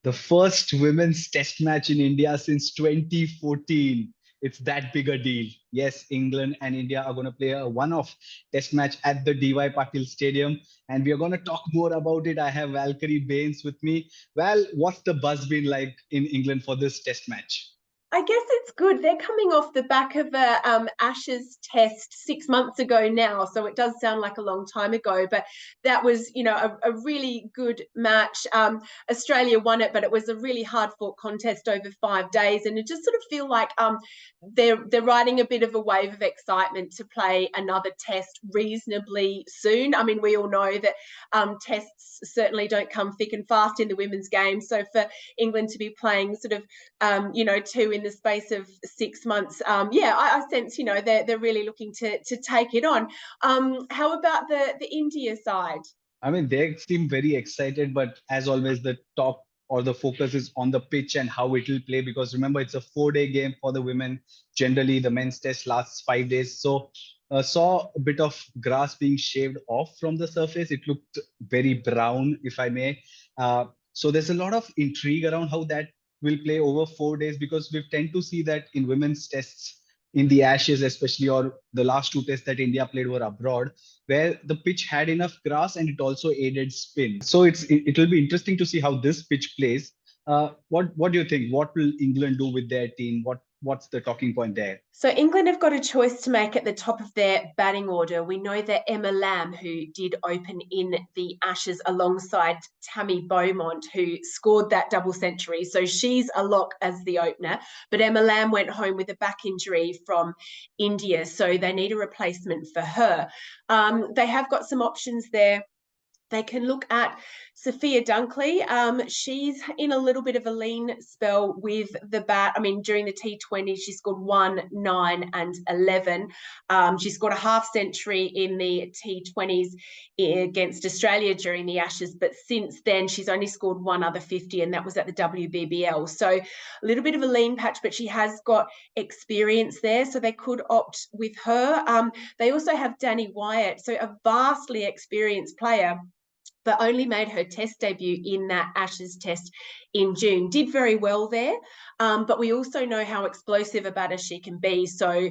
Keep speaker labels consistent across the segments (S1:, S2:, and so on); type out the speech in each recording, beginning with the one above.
S1: The first women's test match in India since 2014. It's that big a deal. Yes, England and India are going to play a one-off test match at the DY Patil Stadium, and we are going to talk more about it. I have Valkerie Baynes with me. Well, what's the buzz been like in England for this test match?
S2: I guess it's good. They're coming off the back of a Ashes test 6 months ago now, so it does sound like a long time ago. But that was, a really good match. Australia won it, but it was a really hard fought contest over 5 days, and it just sort of feel like they're riding a bit of a wave of excitement to play another test reasonably soon. I mean, we all know that tests certainly don't come thick and fast in the women's game, so for England to be playing sort of two in the space of 6 months. I sense, they're really looking to take it on. How about the India side?
S1: I mean, they seem very excited, but as always, the talk or the focus is on the pitch and how it will play. Because remember, it's a 4-day game for the women. Generally, the men's test lasts 5 days. So, saw a bit of grass being shaved off from the surface. It looked very brown, if I may. So, there's a lot of intrigue around how that will play over 4 days, because we tend to see that in women's tests in the Ashes, especially, or the last two tests that India played were abroad, where the pitch had enough grass and it also aided spin. So it will be interesting to see how this pitch plays. What do you think? What will England do with their team? What's the talking point there?
S2: So England have got a choice to make at the top of their batting order. We know that Emma Lamb, who did open in the Ashes alongside Tammy Beaumont, who scored that double century. So she's a lock as the opener. But Emma Lamb went home with a back injury from India, so they need a replacement for her. They have got some options there. They can look at Sophia Dunkley. She's in a little bit of a lean spell with the bat. I mean, during the T20, she scored 1, 9, and 11. She scored a half century in the T20s against Australia during the Ashes, but since then, she's only scored one other 50, and that was at the WBBL. So a little bit of a lean patch, but she has got experience there, so they could opt with her. They also have Danny Wyatt, so a vastly experienced player, but only made her test debut in that Ashes test in June. Did very well there, but we also know how explosive a batter she can be. So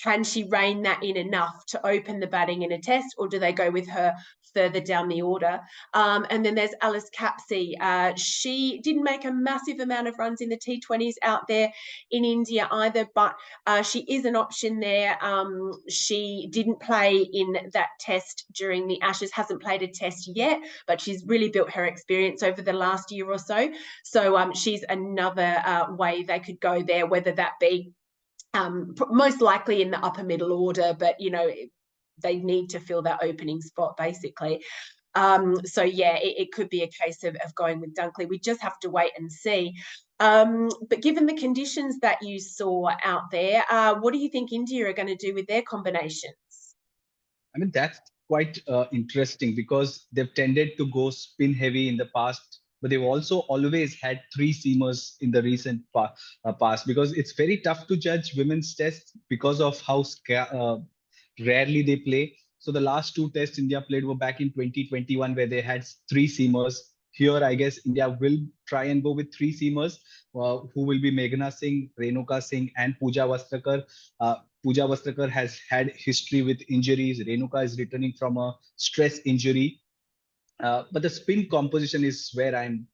S2: can she rein that in enough to open the batting in a test, or do they go with her further down the order? And then there's Alice Capsey. She didn't make a massive amount of runs in the T20s out there in India either, but she is an option there. She didn't play in that test during the Ashes, hasn't played a test yet, but she's really built her experience over the last year or so. So she's another way they could go there, whether that be most likely in the upper middle order, but they need to fill that opening spot basically. It could be a case of going with Dunkley. We just have to wait and see. But given the conditions that you saw out there, what do you think India are going to do with their combinations?
S1: I mean, that's quite interesting, because they've tended to go spin heavy in the past, but they've also always had three seamers in the recent past, because it's very tough to judge women's tests because of how rarely they play. So the last two tests India played were back in 2021, where they had three seamers. Here, I guess India will try and go with three seamers, who will be Meghna Singh, Renuka Singh, and Pooja Vastrakar. Pooja Vastrakar has had history with injuries. Renuka is returning from a stress injury. But the spin composition is where I'm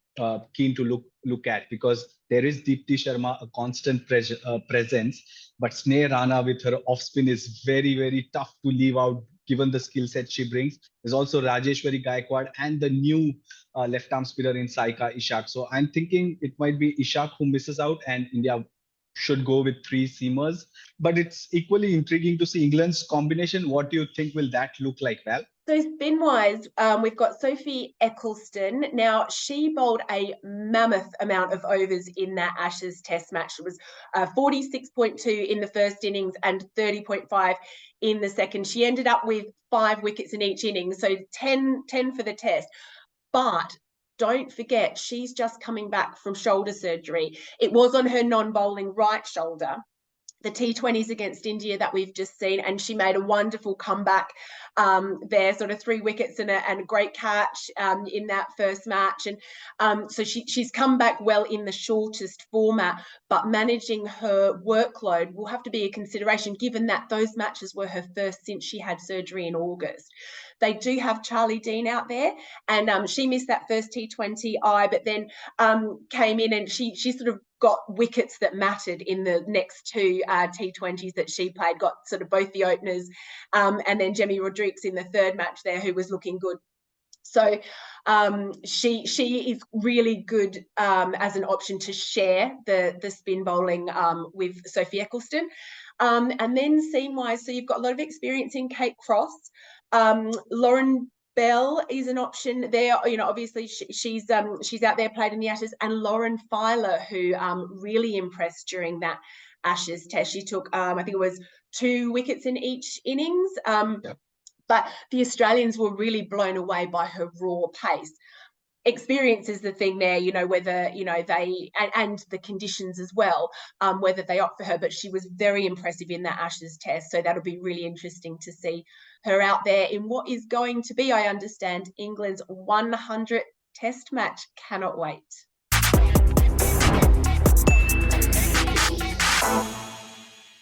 S1: keen to look at, because there is Deepti Sharma, a constant presence, but Sneh Rana with her off spin is very, very tough to leave out given the skill set she brings. There's also Rajeshwari Gaikwad and the new left arm spinner in Saika Ishak. So I'm thinking it might be Ishak who misses out, and India should go with three seamers. But it's equally intriguing to see England's combination. What do you think will that look like, Val?
S2: So spin-wise, we've got Sophie Eccleston. Now, she bowled a mammoth amount of overs in that Ashes test match. It was 46.2 in the first innings and 30.5 in the second. She ended up with 5 wickets in each inning, so 10 for the test. But don't forget, she's just coming back from shoulder surgery. It was on her non-bowling right shoulder. the T20s against India that we've just seen, and she made a wonderful comeback there, sort of 3 wickets and a great catch in that first match. And so she's come back well in the shortest format, but managing her workload will have to be a consideration, given that those matches were her first since she had surgery in August. They do have Charlie Dean out there, and she missed that first T20I, but then came in and she sort of got wickets that mattered in the next 2 T20s that she played, got sort of both the openers, and then Jemmy Rodriguez in the third match there, who was looking good. So she is really good as an option to share the spin bowling with Sophie Eccleston. And then seam-wise, so you've got a lot of experience in Kate Cross. Lauren Bell is an option there. You know, obviously she's out there, played in the Ashes, and Lauren Filer, who really impressed during that Ashes test. She took I think it was 2 wickets in each innings.
S1: Yep.
S2: But the Australians were really blown away by her raw pace. Experience is the thing there, you know, whether, you know, they, and the conditions as well, whether they opt for her, but she was very impressive in that Ashes test. So that'll be really interesting to see her out there in what is going to be, I understand, England's 100th test match. Cannot wait.